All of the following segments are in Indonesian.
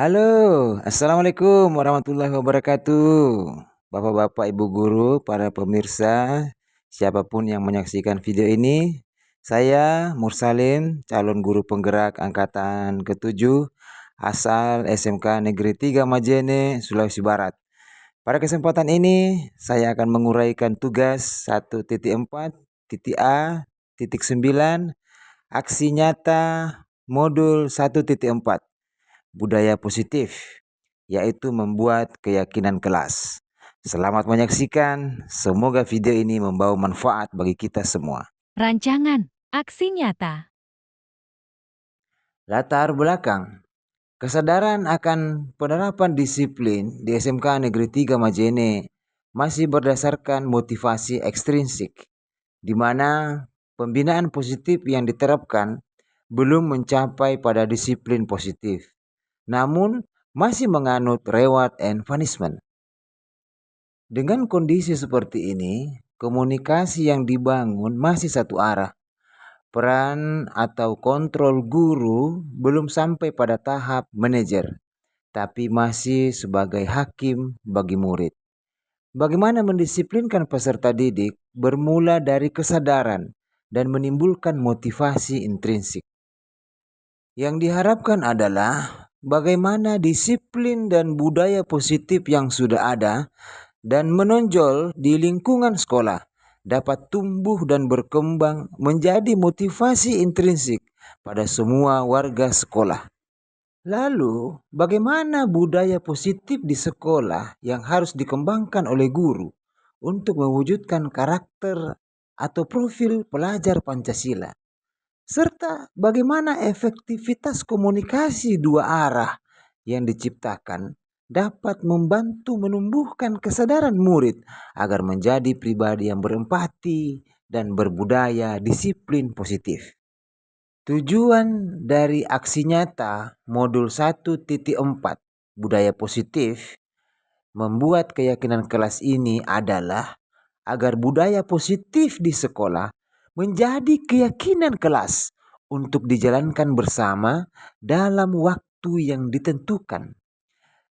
Halo, Assalamualaikum warahmatullahi wabarakatuh. Bapak-bapak, ibu guru, para pemirsa, siapapun yang menyaksikan video ini, saya Mursalim, calon guru penggerak angkatan ke-7, asal SMK Negeri 3 Majene, Sulawesi Barat. Pada kesempatan ini, saya akan menguraikan tugas 1.4.A.9, aksi nyata modul 1.4. Budaya positif, yaitu membuat keyakinan kelas. Selamat menyaksikan, semoga video ini membawa manfaat bagi kita semua. Rancangan Aksi Nyata. Latar belakang. Kesadaran akan penerapan disiplin di SMK Negeri 3 Majene masih berdasarkan motivasi ekstrinsik, di mana pembinaan positif yang diterapkan belum mencapai pada disiplin positif, namun masih menganut reward and punishment. Dengan kondisi seperti ini, komunikasi yang dibangun masih satu arah. Peran atau kontrol guru belum sampai pada tahap manajer, tapi masih sebagai hakim bagi murid. Bagaimana mendisiplinkan peserta didik bermula dari kesadaran dan menimbulkan motivasi intrinsik. Yang diharapkan adalah bagaimana disiplin dan budaya positif yang sudah ada dan menonjol di lingkungan sekolah dapat tumbuh dan berkembang menjadi motivasi intrinsik pada semua warga sekolah. Lalu, bagaimana budaya positif di sekolah yang harus dikembangkan oleh guru untuk mewujudkan karakter atau profil pelajar Pancasila? Serta bagaimana efektivitas komunikasi dua arah yang diciptakan dapat membantu menumbuhkan kesadaran murid agar menjadi pribadi yang berempati dan berbudaya disiplin positif. Tujuan dari aksi nyata modul 1.4 budaya positif membuat keyakinan kelas ini adalah agar budaya positif di sekolah menjadi keyakinan kelas untuk dijalankan bersama dalam waktu yang ditentukan.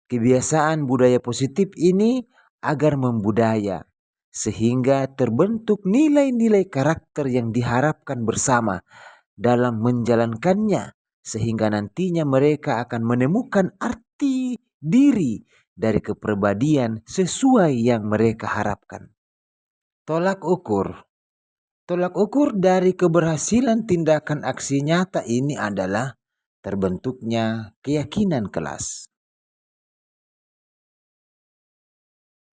Kebiasaan budaya positif ini agar membudaya, sehingga terbentuk nilai-nilai karakter yang diharapkan bersama dalam menjalankannya, sehingga nantinya mereka akan menemukan arti diri dari kepribadian sesuai yang mereka harapkan. Tolak ukur. Tolak ukur dari keberhasilan tindakan aksi nyata ini adalah terbentuknya keyakinan kelas.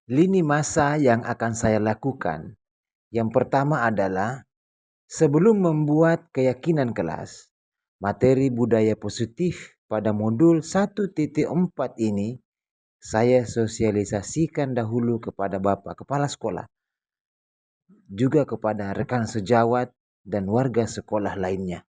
Lini masa yang akan saya lakukan. Yang pertama adalah sebelum membuat keyakinan kelas, materi budaya positif pada modul 1.4 ini saya sosialisasikan dahulu kepada Bapak Kepala Sekolah, juga kepada rekan sejawat dan warga sekolah lainnya.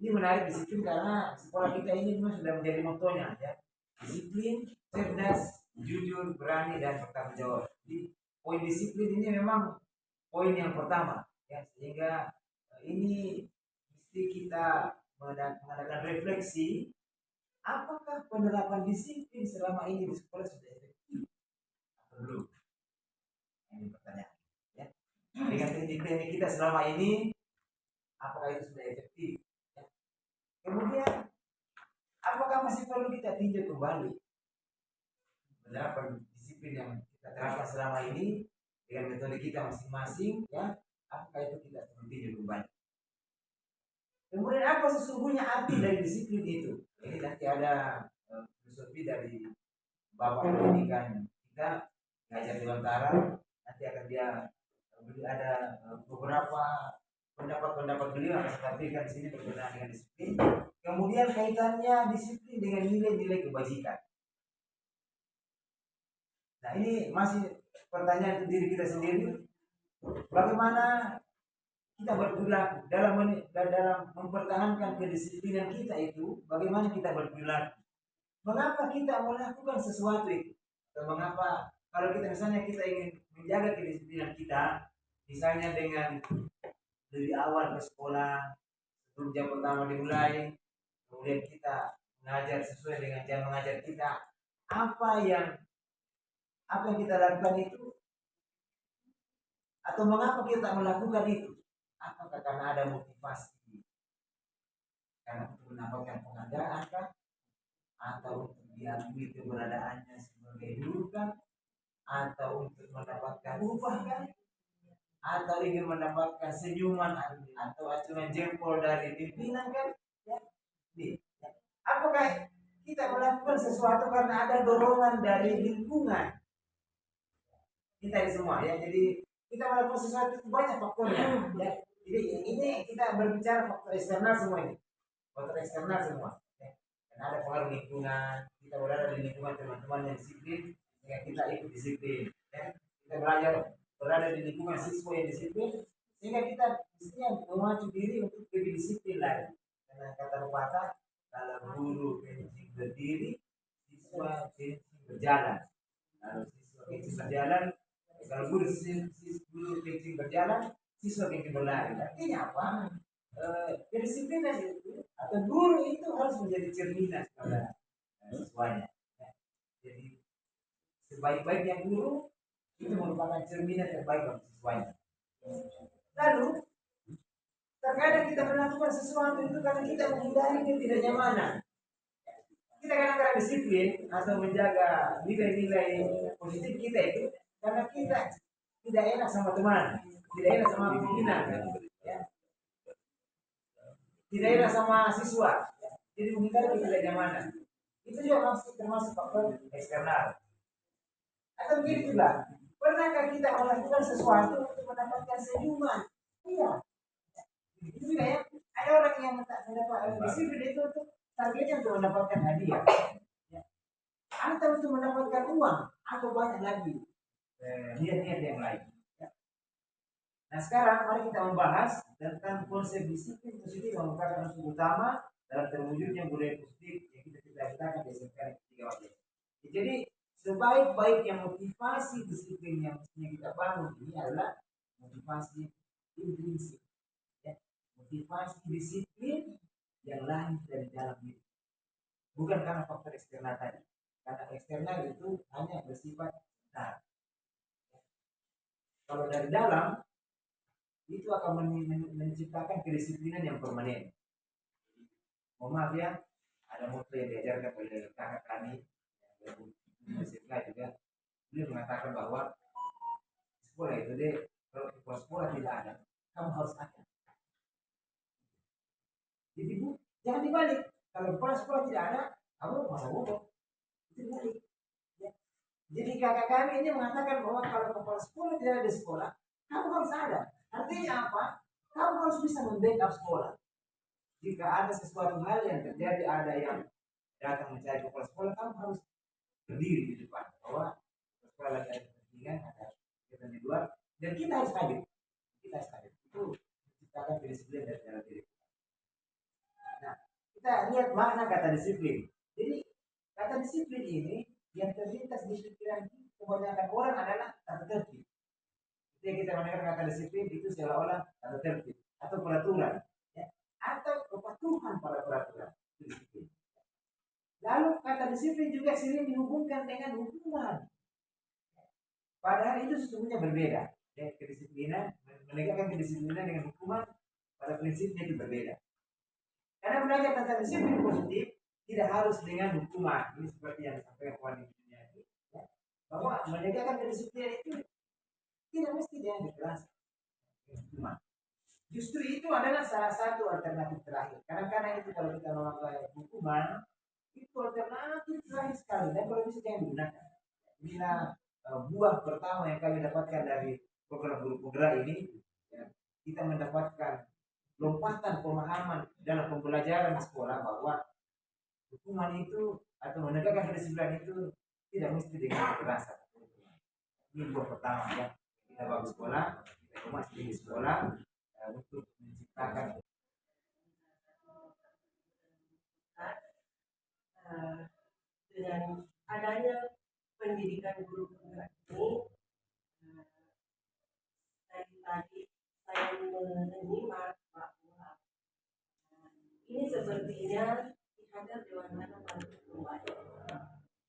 Ini menarik disiplin karena sekolah kita ini memang sudah menjadi motonya ya. Disiplin, cerdas, jujur, berani dan bertanggung jawab. Jadi poin disiplin ini memang poin yang pertama ya, sehingga ini mesti kita mengadakan refleksi apakah penerapan disiplin selama ini di sekolah sudah efektif atau belum. Ini pertanyaan ya. Dengan teknik-teknik kita selama ini apakah itu sudah efektif ya. Kemudian apakah masih perlu kita tinjau kembali penerapan disiplin yang kita terapkan selama ini dengan metode kita masing-masing ya, apakah itu kita perlu tinjau kembali. Kemudian apa sesungguhnya arti dari disiplin itu? Ini nanti ada filosofi dari Bapak pendidikan kita ngajar di Lontara, nanti akan dia ada beberapa pendapat beliau akan saya tampilkan di sini berkenaan dengan disiplin. Kemudian kaitannya disiplin dengan nilai-nilai kebajikan. Nah ini masih pertanyaan untuk diri kita sendiri. Bagaimana kita berperilaku dalam mempertahankan kedisiplinan kita itu? Bagaimana kita berperilaku? Mengapa kita melakukan sesuatu itu? Atau mengapa kalau kita misalnya kita ingin menjaga kedisiplinan kita, misalnya dengan lebih awal ke sekolah, sebelum jam pertama dimulai, kemudian kita mengajar sesuai dengan jam mengajar kita, apa yang kita lakukan itu, atau mengapa kita melakukan itu? Apakah karena ada motivasi, karena untuk mendapatkan penghargaan kah? Atau untuk diakui keberadaannya sebagai guru kah? Atau untuk mendapatkan upah kah? Atau ingin mendapatkan senyuman atau acungan jempol dari pimpinan kan? Ya. Ya. Apakah kita melakukan sesuatu karena ada dorongan dari lingkungan? Kita ini semua ya. Jadi kita melakukan sesuatu itu banyak faktornya. Ya. Jadi ini kita berbicara faktor eksternal semua ini. Faktor eksternal semua. Ya. Karena ada pengaruh lingkungan. Kita berada di lingkungan teman-teman yang disiplin, sehingga kita ikut disiplin. Ya. Kita belajar berada di lingkungan siswa yang disiplin, sehingga kita mestinya memacu diri untuk lebih disiplin lagi. Karena kata pepatah, kalau guru kencing berdiri, siswa kencing berjalan. Kalau siswa kencing berjalan, kalau guru kencing berjalan, siswa kencing berlari. Artinya apa? Kedisiplinan itu atau guru itu harus menjadi cerminan kepada siswanya. Ya. Jadi sebaik-baiknya guru itu merupakan cerminan terbaik bagi siswanya. Lalu terkadang kita melakukan sesuatu itu karena kita menghindari ketidaknyamanan. Kita kadang-kadang disiplin atau menjaga nilai-nilai positif kita itu karena kita tidak enak sama teman, tidak enak sama pimpinan, ya. Tidak enak sama siswa, ya. Jadi menghindari ketidaknyamanan. Itu juga masih termasuk faktor eksternal. Atau begitu juga, pernahkah kita melakukan sesuatu untuk mendapatkan senyuman? Iya. Itu juga ya. Ada orang yang mendapat disiplin itu untuk targetnya untuk mendapatkan hadiah, ya. Atau untuk mendapatkan uang, atau banyak lagi niat-niat yang lain. Ya. Nah sekarang mari kita membahas tentang konsep disiplin positif yang merupakan unsur utama dalam terwujudnya budaya positif yang kita cita-citakan di SMK Tiga Wajah. Jadi sebaik-baiknya motivasi disiplin yang mestinya kita bangun ini adalah motivasi intrinsik, ya. Motivasi disiplin yang lahir dari dalam diri, bukan karena faktor eksternal tadi. Karena eksternal itu hanya bersifat sebentar. Kalau dari dalam itu akan menciptakan kedisiplinan yang permanen. Mohon maaf ya, ada motto yang diajarkan oleh kakak kami SMK juga, dia mengatakan bahwa sekolah itu deh, kalau sekolah tidak ada, kamu harus ada. Jadi bu, jangan dibalik. Kalau kepala sekolah tidak ada, kamu masa bodoh. Itu dibalik. Ya. Jadi kakak kami ini mengatakan bahwa kalau kepala sekolah tidak ada di sekolah, kamu harus ada. Artinya apa? Kamu harus bisa membackup sekolah. Jika ada sesuatu hal yang terjadi, ada yang datang mencari kepala sekolah, kamu harus berdiri di depan bahwa sekolah lagi ada kepentingan, ada kegiatan di luar, dan kita harus hadir. Kita harus hadir. Itu menciptakan kedisiplinan dari dalam diri. Nah, kita lihat makna kata disiplin. Jadi kata disiplin ini yang terlintas di pikiran kebanyakan orang adalah tata tertib. Ketika kita mendengar kata disiplin itu seolah-olah tata tertib atau peraturan, ya, atau kepatuhan pada peraturan. Disiplin. Lalu kata disiplin juga sering dihubungkan dengan hukuman. Padahal itu sesungguhnya berbeda. Ya, kedisiplinan, menegakkan kedisiplinan dengan hukuman pada prinsipnya itu berbeda. Karena belajar tentang disiplin positif tidak harus dengan hukuman. Ini seperti yang disampaikan kawan di dunia ini, ya. Bahwa menegakkan kedisiplinan itu tidak mesti dengan kekerasan, hukuman. Justru itu adalah salah satu alternatif terakhir. Kadang-kadang itu kalau kita memakai hukuman, itu alternatif terakhir sekali dan kalau bisa jangan digunakan. Inilah buah pertama yang kami dapatkan dari program guru penggerak ini, ya. Kita mendapatkan lompatan pemahaman dalam pembelajaran di sekolah bahwa hukuman itu atau menegakkan kedisiplinan itu tidak mesti dengan kekerasan. Ini buah pertama ya. Kita bawa sekolah, kita kemas di sekolah untuk menciptakan dengan adanya pendidikan guru penggerak menyimak bahwa ini sepertinya dihajar Dewantara paling terbaik,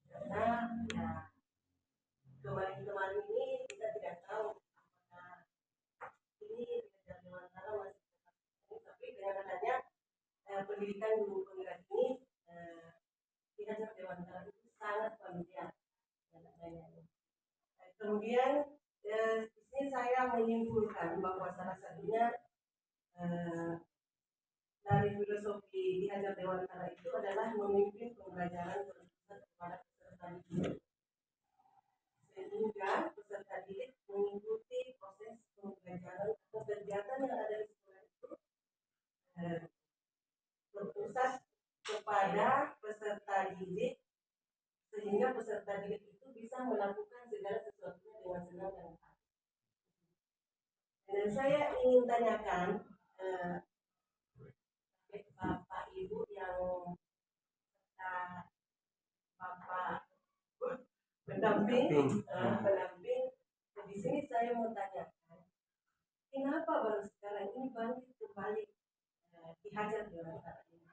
karena ya kemarin-kemarin ini kita tidak tahu apakah ini dihajar Dewantara masih tetap ini, tapi dengan adanya pendidikan guru penggerak ini dihajar Dewantara itu sangat familiar dengan adanya ini. Kemudian di sini saya menyimpulkan bahwa salah satunya dari filosofi dihajar Dewantara itu adalah memimpin pembelajaran berpusat kepada peserta didik, sehingga peserta didik mengikuti proses pembelajaran atau kegiatan yang ada di sekolah itu berpusat kepada peserta didik, sehingga peserta didik itu bisa melakukan segala sesuatunya dengan senang dan hati. Dan saya ingin tanyakan Bapak Ibu yang Bapak pendamping, di sini saya mau tanyakan, kenapa baru sekarang ini bangkit kembali dihajar Dewantara ini?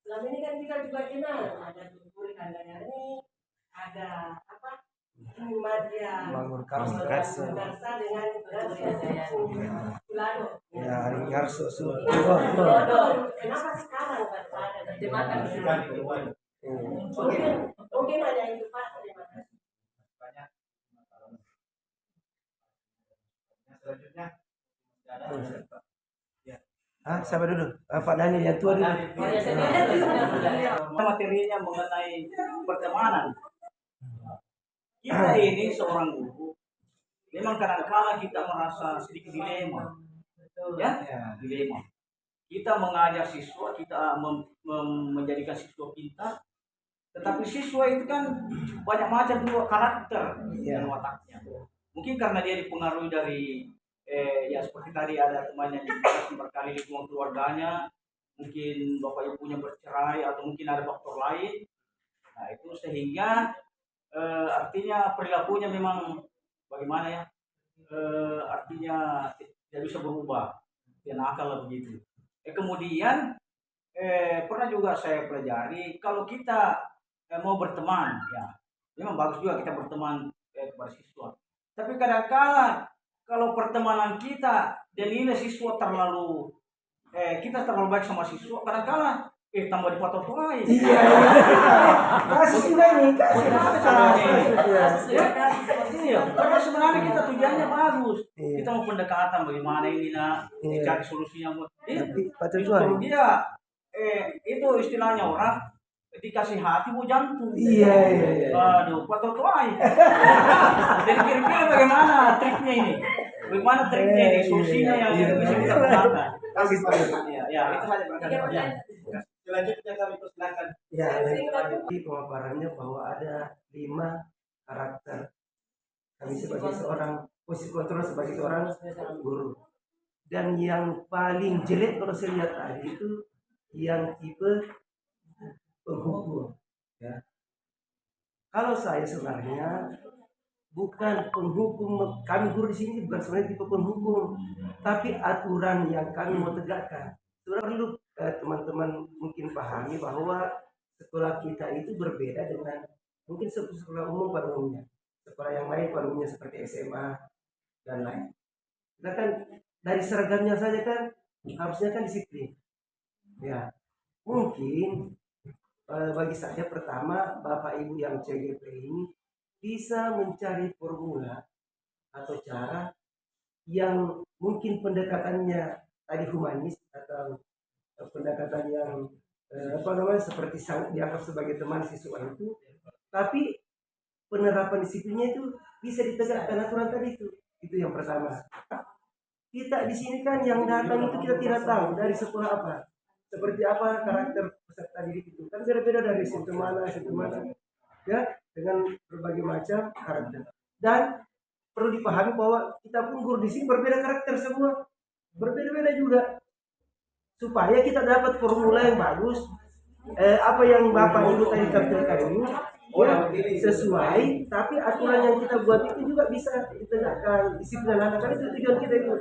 Selama ini kan kita juga kenal, ada Tumpuri Handayani, ada apa? Madya Karsa dengan Kulado. Ya, Karsa Kenapa sekarang Pak ada terjemahkan? Mungkin hanya itu Pak. Terima kasih. Banyak. Selanjutnya siapa dulu? Pak Daniel yang tua dulu. Materinya mengenai pertemanan. Kita ini seorang guru, memang kadang-kadang kita merasa sedikit dilema, ya, dilema. Kita mengajar siswa, kita menjadikan siswa pintar, tetapi siswa itu kan banyak macam juga karakter dan wataknya. Mungkin karena dia dipengaruhi dari ya seperti tadi ada temannya berkali lingkungan keluarganya, mungkin bapak ibunya bercerai atau mungkin ada faktor lain. Nah itu sehingga artinya perilakunya memang bagaimana ya, artinya tidak bisa berubah, dia nakal lah begitu. Kemudian pernah juga saya pelajari kalau kita mau berteman, ya memang bagus juga kita berteman kepada siswa. Tapi kadang-kala kalau pertemanan kita dan nilai siswa terlalu kita terlalu baik sama siswa, kadang-kala tambah dipotong-potong. Iya. Kasus juga ini. Karena sebenarnya kita tujuannya bagus. Kita mau pendekatan bagaimana ini cari solusinya. Justru dia itu istilahnya orang dikasih hati mau jantung. Iya. Aduh, potong-potong. Jadi kira-kira bagaimana triknya ini? Bagaimana triknya ini? Solusinya yang bisa kita gunakan. Ya, itu saja pertanyaan. Selanjutnya kami persilakan. Ya, di pemaparannya bahwa ada 5 karakter. Kami sebagai seorang posisi kontrol sebagai seorang guru. Dan yang paling jelek kalau saya lihat tadi itu yang tipe penghukum. Ya. Kalau saya sebenarnya bukan penghukum, kami guru di sini bukan sebenarnya tipe penghukum, tapi aturan yang kami mau tegakkan. Sebenarnya perlu teman-teman mungkin pahami bahwa sekolah kita itu berbeda dengan mungkin sekolah umum pada umumnya. Sekolah yang lain pada umumnya seperti SMA dan lain. Kita kan dari seragamnya saja kan harusnya kan disiplin. Ya, mungkin bagi saya pertama Bapak Ibu yang CGP ini bisa mencari formula atau cara yang mungkin pendekatannya tadi humanis atau pendekatan yang seperti dianggap sebagai teman siswa itu, tapi penerapan disiplinnya itu bisa ditegakkan aturan tadi itu yang pertama. Kita di sini kan yang datang itu kita tidak tahu dari sekolah apa, seperti apa karakter peserta didik itu kan berbeda dari sistem mana ya, dengan berbagai macam karakter. Dan perlu dipahami bahwa kita pun guru di sini berbeda karakter semua, berbeda-beda juga. Supaya kita dapat formula yang bagus, apa yang Bapak Ibu tadi tampilkan ini ya sesuai, tapi aturan yang kita buat itu juga bisa ditegakkan, disiplin anak-anak itu tujuan kita itu.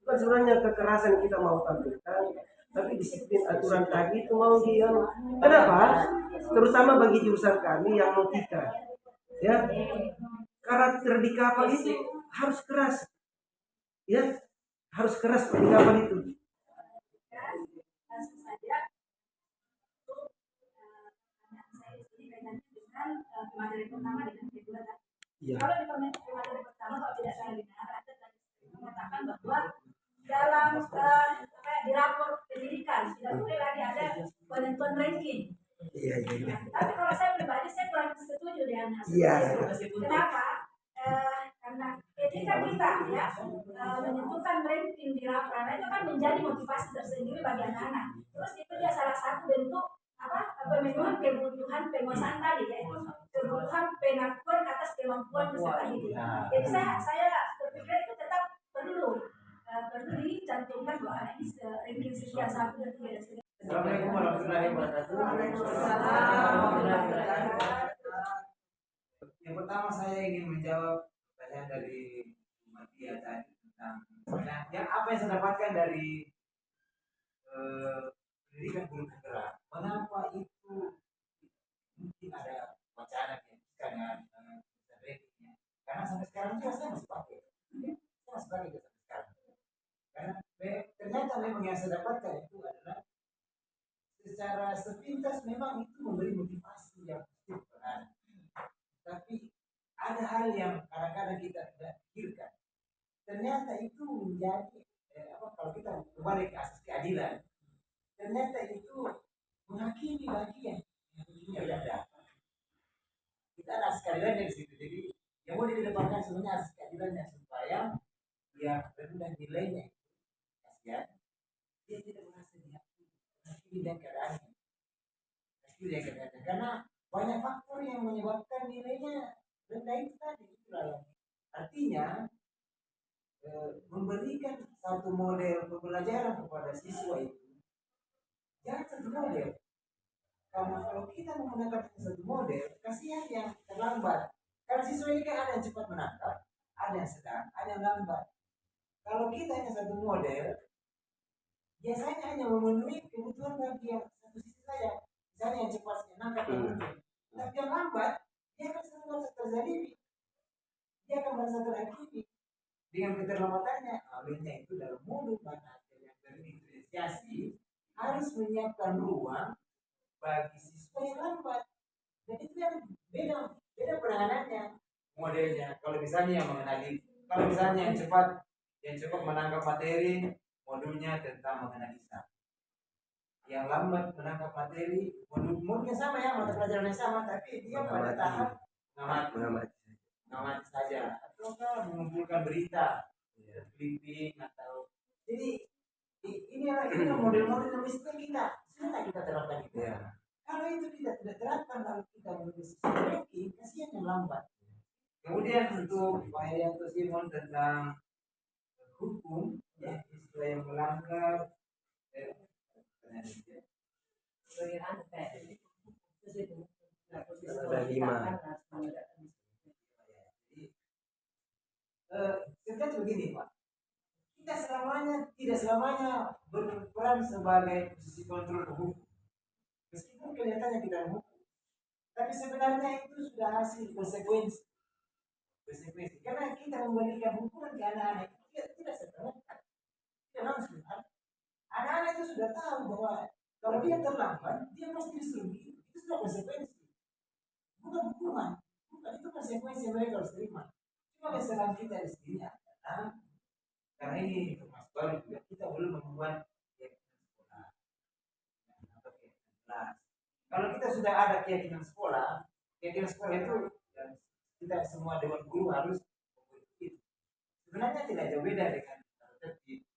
Bukan sebenarnya kekerasan kita mau tampilkan, tapi disiplin aturan tadi itu mau kenapa? Terutama bagi jurusan kami yang nautika, ya karakter di kapal itu harus keras, ya harus keras di kapal itu. Langsung saja untuk saya di sini kaitannya dengan materi pertama dengan kedua tadi. Iya. Kalau di materi pertama kalau tidak salah dengar ada tadi mengatakan bahwa dalam di rapor pendidikan tidak boleh lagi ada penentuan ranking. Iya. Tapi kalau saya pribadi saya kurang setuju dengan hasil Iya. itu. Kenapa? Karena ketika kita ya menentukan ranking di lapangan itu kan menjadi motivasi tersendiri bagi anak-anak. Terus itu dia salah satu bentuk pemenuhan kebutuhan penguasaan tadi, yaitu kebutuhan pengakuan atas kemampuan peserta didik. Jadi saya berpikir itu tetap perlu dicantumkan bahwa anak ini ranking sekian 1 dan 3 dan sekian. Assalamualaikum warahmatullahi wabarakatuh. Yang pertama saya ingin menjawab pertanyaan dari Matia tadi tentang yang apa yang saya dapatkan dari pendidikan guru penggerak. Mengapa itu mungkin ada wacana yang dengan ratingnya? Karena sampai sekarang juga saya masih pakai. Saya masih pakai sampai sekarang. Karena ternyata memang yang saya dapatkan itu adalah secara sepintas memang itu memberi motivasi yang positif kan. Tapi ada hal yang kadang-kadang kita tidak pikirkan. Ternyata itu menjadi kalau kita kembali ke asas keadilan, ternyata itu menghakimi bagian yang punya data. Kita ada asas keadilannya di situ. Jadi yang mau dikedepankan sebenarnya asas keadilannya supaya yang rendah nilainya kasihan dia tidak merasa dihakimi dan keadaannya. Karena banyak faktor yang menyebabkan nilainya rendah itu tadi. Artinya memberikan satu model pembelajaran kepada siswa itu jangan satu model. Karena kalau kita menggunakan satu model, kasihan yang terlambat. Karena siswa ini kan ada yang cepat menangkap, ada yang sedang, ada yang lambat. Kalau kita hanya satu model, biasanya hanya memenuhi kebutuhan bagi yang satu sisi saja. Misalnya yang cepat menangkap yang betul. Tapi yang lambat, dia akan selalu merasa terzalimi. Dia akan merasa terhakimi dengan keterlambatannya. Olehnya itu dalam modul bahasa yang berdiferensiasi harus menyiapkan ruang bagi siswa yang lambat. Dan itu yang beda penanganannya modelnya. Kalau misalnya yang mengenali, kalau misalnya yang cepat menangkap materi, modulnya tentang menganalisa. Yang lambat menangkap materi, modulnya sama ya, mata pelajaran yang sama, tapi dia pada tahap mengamati saja, atau mengumpulkan berita, clipping atau. Jadi inilah model-model yang mesti kita terapkan itu. Ya. Kalau itu tidak terapkan, lalu kita menulis ranking, kasihan yang lambat. Kemudian untuk Pak Herianto Simon tentang hukum, ya, istilah yang melanggar ada 5. Terkait begini Pak, kita tidak selamanya berperan sebagai posisi kontrol hukum, meskipun kelihatannya tidak hukum, tapi sebenarnya itu sudah hasil konsekuensi. Karena kita memberikan hukuman ke anak-anak itu tidak serta-merta, tidak langsung. Anak-anak itu sudah tahu bahwa kalau dia terlambat, dia pasti disuruh begitu. Itu sudah konsekuensi, bukan hukuman. Bukan, itu konsekuensi yang mereka harus terima. Cuma kesalahan kita di sini adalah karena ini informasi baru juga, kita belum membuat keyakinan sekolah. Kalau kita sudah ada keyakinan sekolah itu dan kita semua dewan guru harus begitu. Sebenarnya tidak jauh beda dengan tertib.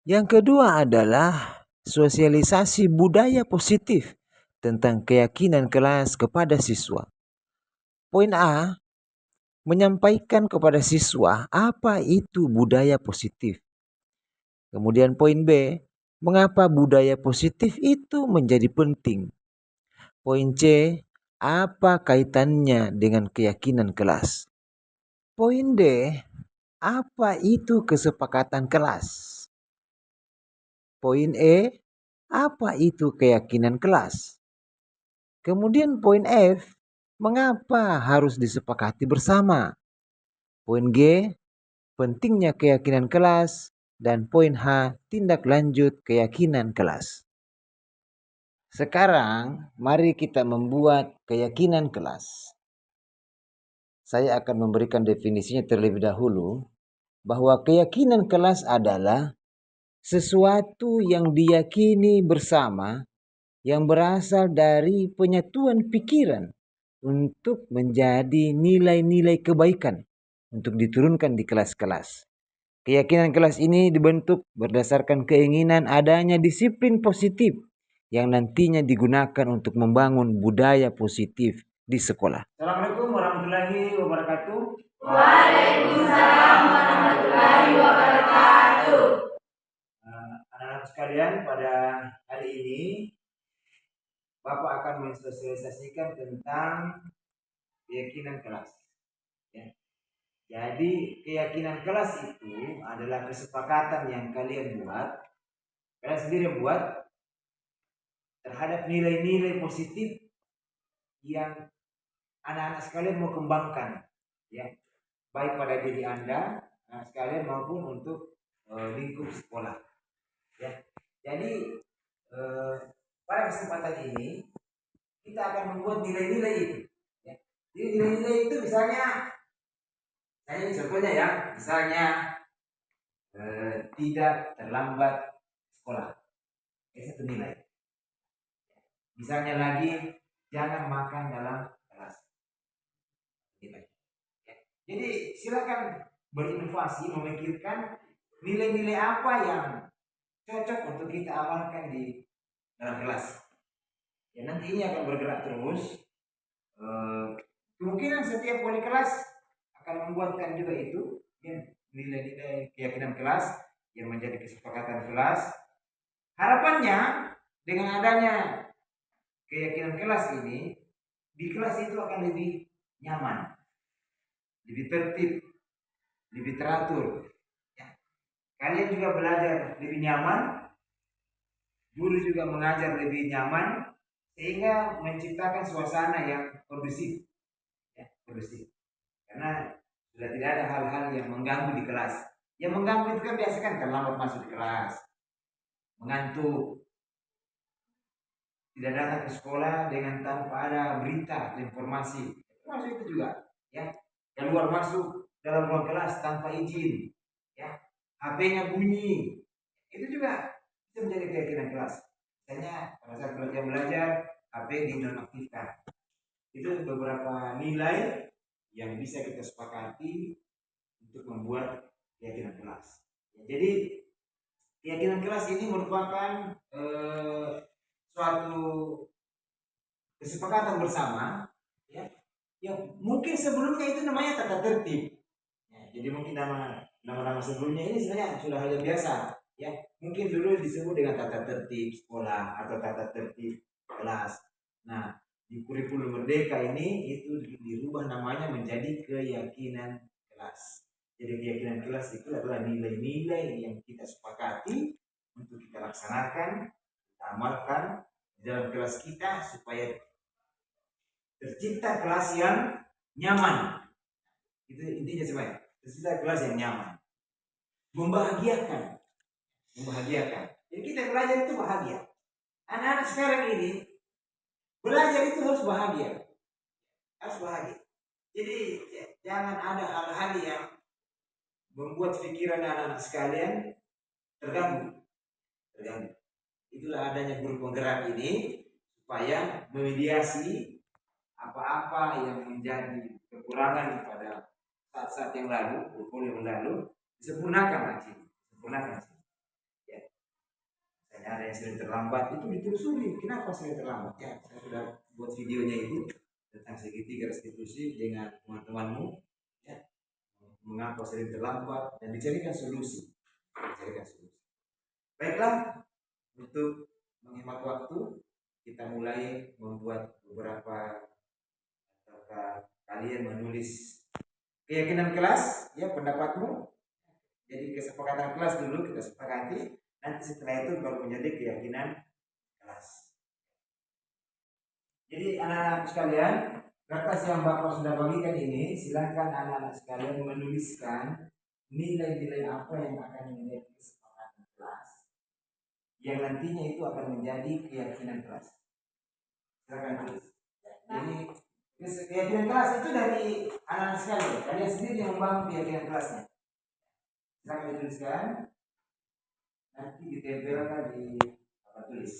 Yang kedua adalah sosialisasi budaya positif tentang keyakinan kelas kepada siswa. Poin A, menyampaikan kepada siswa apa itu budaya positif. Kemudian poin B, mengapa budaya positif itu menjadi penting Poin C, apa kaitannya dengan keyakinan kelas? Poin D, apa itu kesepakatan kelas? Poin E, apa itu keyakinan kelas? Kemudian poin F, mengapa harus disepakati bersama? Poin G, pentingnya keyakinan kelas. Dan poin H, tindak lanjut keyakinan kelas. Sekarang, mari kita membuat keyakinan kelas. Saya akan memberikan definisinya terlebih dahulu, bahwa keyakinan kelas adalah sesuatu yang diyakini bersama yang berasal dari penyatuan pikiran untuk menjadi nilai-nilai kebaikan untuk diturunkan di kelas-kelas. Keyakinan kelas ini dibentuk berdasarkan keinginan adanya disiplin positif yang nantinya digunakan untuk membangun budaya positif di sekolah. Assalamualaikum warahmatullahi wabarakatuh. Waalaikumsalam warahmatullahi wabarakatuh. Anak-anak sekalian, pada hari ini Bapak akan mensosialisasikan tentang keyakinan kelas. Ya. Jadi keyakinan kelas itu adalah kesepakatan yang kalian buat, kalian sendiri buat terhadap nilai-nilai positif yang anak-anak sekalian mau kembangkan, ya, baik pada diri Anda, anak sekalian, maupun untuk lingkup sekolah. Ya. Jadi pada kesempatan ini kita akan membuat nilai-nilai itu. Ya. Jadi nilai-nilai itu misalnya, saya contohnya ya, misalnya tidak terlambat sekolah, itu satu nilai. Misalnya lagi, jangan makan dalam kelas. Nilai. Ya. Jadi silakan berinovasi, memikirkan nilai-nilai apa yang cocok untuk kita amalkan di dalam kelas. Ya, nanti ini akan bergerak terus. Kemungkinan setiap wali kelas akan membuatkan juga itu, ya, nilai-nilai keyakinan kelas yang menjadi kesepakatan kelas. Harapannya dengan adanya keyakinan kelas ini, di kelas itu akan lebih nyaman, lebih tertib, lebih teratur. Ya. Kalian juga belajar lebih nyaman, guru juga mengajar lebih nyaman, sehingga menciptakan suasana yang kondusif, ya, kondusif. Karena sudah tidak ada hal-hal yang mengganggu di kelas. Yang mengganggu itu kan biasa kan terlambat masuk di kelas, mengantuk, tidak datang ke sekolah dengan tanpa ada berita, informasi. Termasuk itu juga, ya. Keluar masuk dalam ruang kelas tanpa izin, ya. HP-nya bunyi. Itu juga bisa menjadi keyakinan kelas. Misalnya pada saat belajar, HP dinonaktifkan. Itu beberapa nilai yang bisa kita sepakati untuk membuat keyakinan kelas. Jadi keyakinan kelas ini merupakan suatu kesepakatan bersama, ya, yang mungkin sebelumnya itu namanya tata tertib. Ya, jadi mungkin nama sebelumnya ini sebenarnya sudah hal yang biasa, ya. Mungkin dulu disebut dengan tata tertib sekolah atau tata tertib kelas. Nah, di kurikulum Merdeka ini itu dirubah namanya menjadi keyakinan kelas. Jadi keyakinan kelas itu adalah nilai-nilai yang kita sepakati untuk kita laksanakan, kita amalkan di dalam kelas kita supaya tercipta kelas yang nyaman. Itu intinya sebenarnya. Tercipta kelas yang nyaman, membahagiakan. Jadi kita belajar itu bahagia. Anak-anak sekarang ini belajar itu harus bahagia. Jadi jangan ada hal-hal yang membuat pikiran anak-anak sekalian terganggu. Itulah adanya guru penggerak ini supaya memediasi apa-apa yang menjadi kekurangan pada saat-saat yang lalu, kurikulum yang lalu, disempurnakan. Ya. Misalnya ada yang sering terlambat, itu ditelusuri. Kenapa sering terlambat? Ya, saya sudah buat videonya itu tentang segitiga restitusi dengan teman-temanmu. Ya. Mengapa sering terlambat dan dicarikan solusi. Baiklah, untuk menghemat waktu, kita mulai membuat beberapa kalian menulis keyakinan kelas, ya pendapatmu. Jadi kesepakatan kelas dulu kita sepakati, nanti setelah itu baru menjadi keyakinan kelas. Jadi anak-anak sekalian, kertas yang Bapak sudah bagikan ini, silakan anak-anak sekalian menuliskan nilai-nilai apa yang akan menjadi kesepakatan kelas, yang nantinya itu akan menjadi keyakinan kelas. Silakan tulis. Jadi keyakinan kelas itu dari anak-anak sekalian, kalian sendiri yang membangun keyakinan kelasnya. Silakan dituliskan, nanti ditempelkan di papan tulis.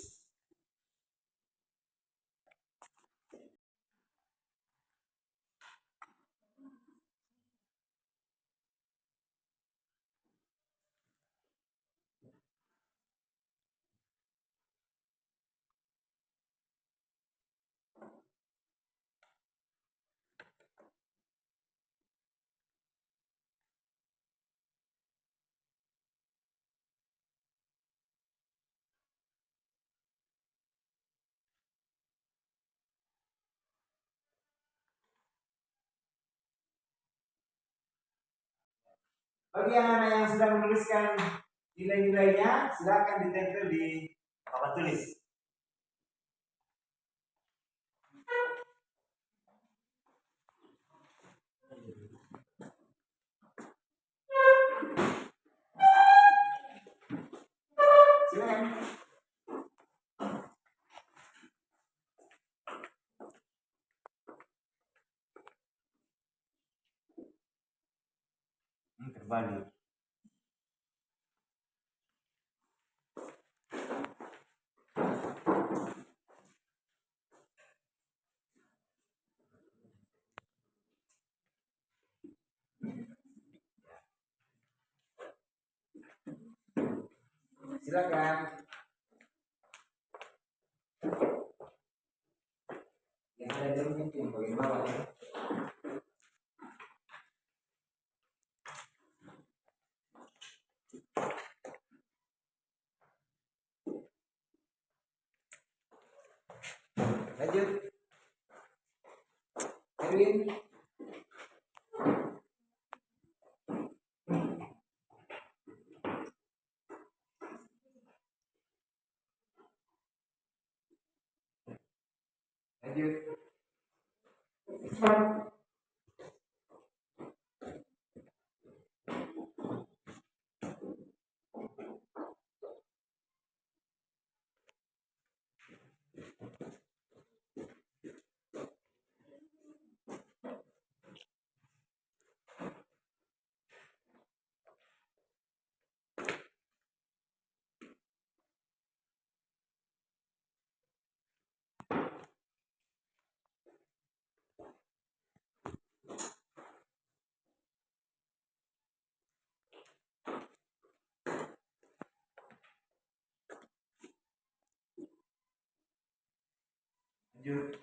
Bagi anak-anak yang sudah menuliskan nilai-nilainya, silakan ditempel di papan tulis. Silakan. Ini terbalik. Silakan. Yang ada di rumah itu yang bagian bawah ya. Lanjut. Erwin. Lanjut. Lanjut.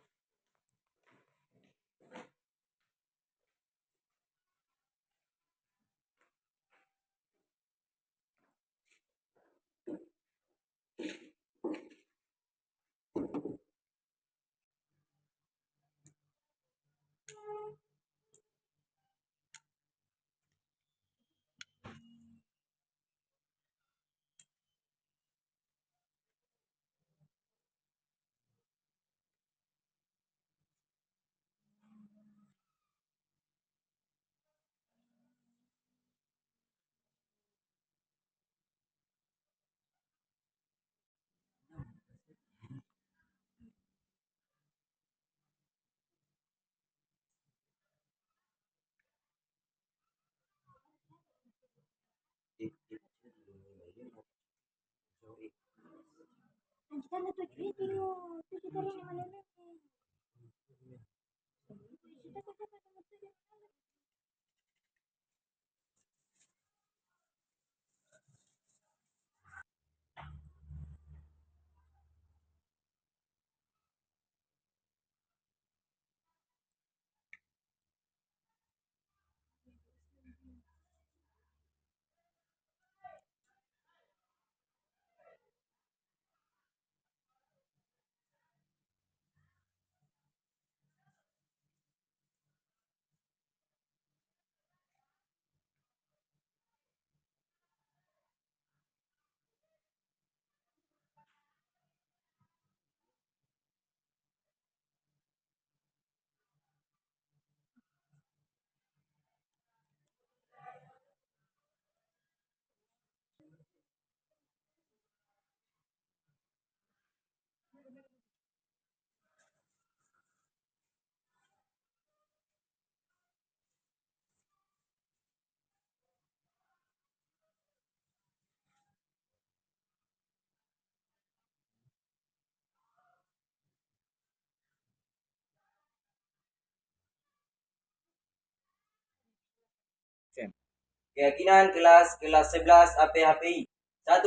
Keyakinan kelas 11 APHPI. 1.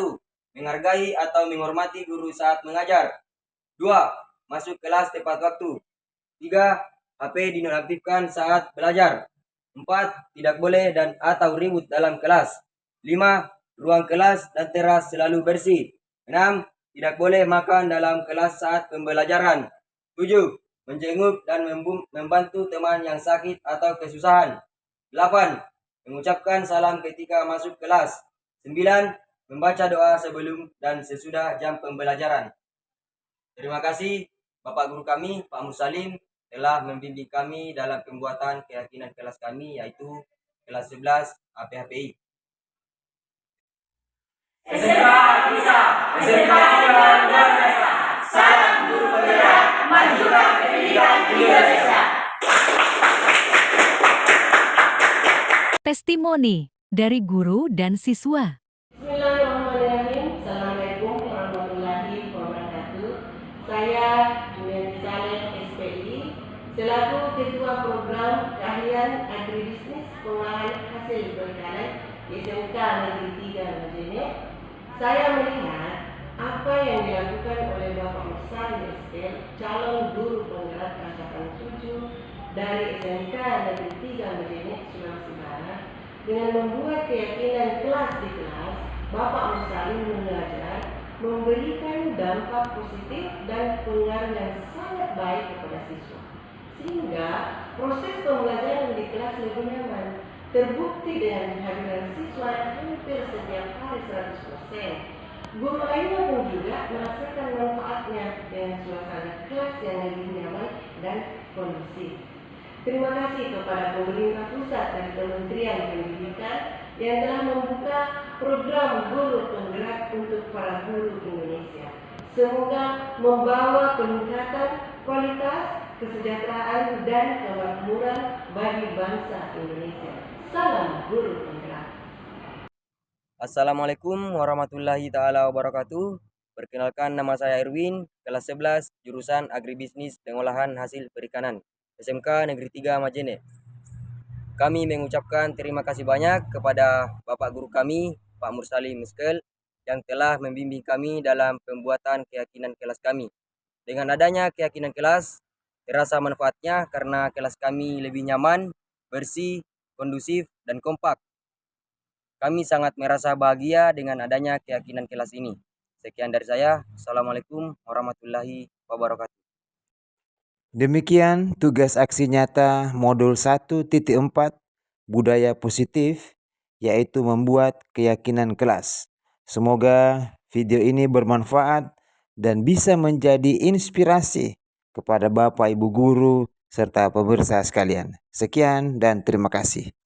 Menghargai atau menghormati guru saat mengajar. 2. Masuk kelas tepat waktu. 3. HP dinonaktifkan saat belajar. 4. Tidak boleh dan atau ribut dalam kelas. 5. Ruang kelas dan teras selalu bersih. 6. Tidak boleh makan dalam kelas saat pembelajaran. 7. Menjenguk dan membantu teman yang sakit atau kesusahan. 8. Mengucapkan salam ketika masuk kelas. 9. Membaca doa sebelum dan sesudah jam pembelajaran. Terima kasih Bapak Guru kami, Pak Mursalim, telah membimbing kami dalam pembuatan keyakinan kelas kami, yaitu kelas 11 APHPI. SMK bisa, SMK luar biasa. Salam guru penggerak, majukan pendidikan Indonesia. Testimoni dari guru dan siswa. Bismillahirrahmanirrahim. Assalamualaikum warahmatullahi wabarakatuh. Saya Julian Saleh SPI selaku Ketua Program Keahlian Agribisnis Pengolahan Hasil Perikanan SMK Negeri 3 Majene. Saya melihat apa yang dilakukan oleh Bapak Mursalim Eskel, calon guru penggerak angkatan 7 dari SMK Negeri 3 Majene, Sulawesi Barat, dengan membuat keyakinan kelas di kelas. Bapak Mursalim mengajar memberikan dampak positif dan pengaruh yang sangat baik kepada siswa, sehingga proses pembelajaran di kelas lebih nyaman. Terbukti dengan kehadiran siswa hampir setiap hari 100%. Guru lainnya pun juga merasakan manfaatnya dengan suasana kelas yang lebih nyaman dan kondusif. Terima kasih kepada pemerintah pusat dan Kementerian Pendidikan yang telah membuka program guru penggerak untuk para guru Indonesia. Semoga membawa peningkatan kualitas, kesejahteraan, dan kemakmuran bagi bangsa Indonesia. Salam guru penggerak. Assalamualaikum warahmatullahi taala wabarakatuh. Perkenalkan, nama saya Erwin, kelas 11, jurusan Agribisnis Pengolahan Hasil Perikanan, SMK Negeri 3 Majene. Kami mengucapkan terima kasih banyak kepada Bapak Guru kami, Pak Mursalim Eskel, yang telah membimbing kami dalam pembuatan keyakinan kelas kami. Dengan adanya keyakinan kelas, terasa manfaatnya karena kelas kami lebih nyaman, bersih, kondusif, dan kompak. Kami sangat merasa bahagia dengan adanya keyakinan kelas ini. Sekian dari saya. Assalamualaikum warahmatullahi wabarakatuh. Demikian tugas aksi nyata modul 1.4 budaya positif, yaitu membuat keyakinan kelas. Semoga video ini bermanfaat dan bisa menjadi inspirasi kepada Bapak Ibu guru serta pemirsa sekalian. Sekian dan terima kasih.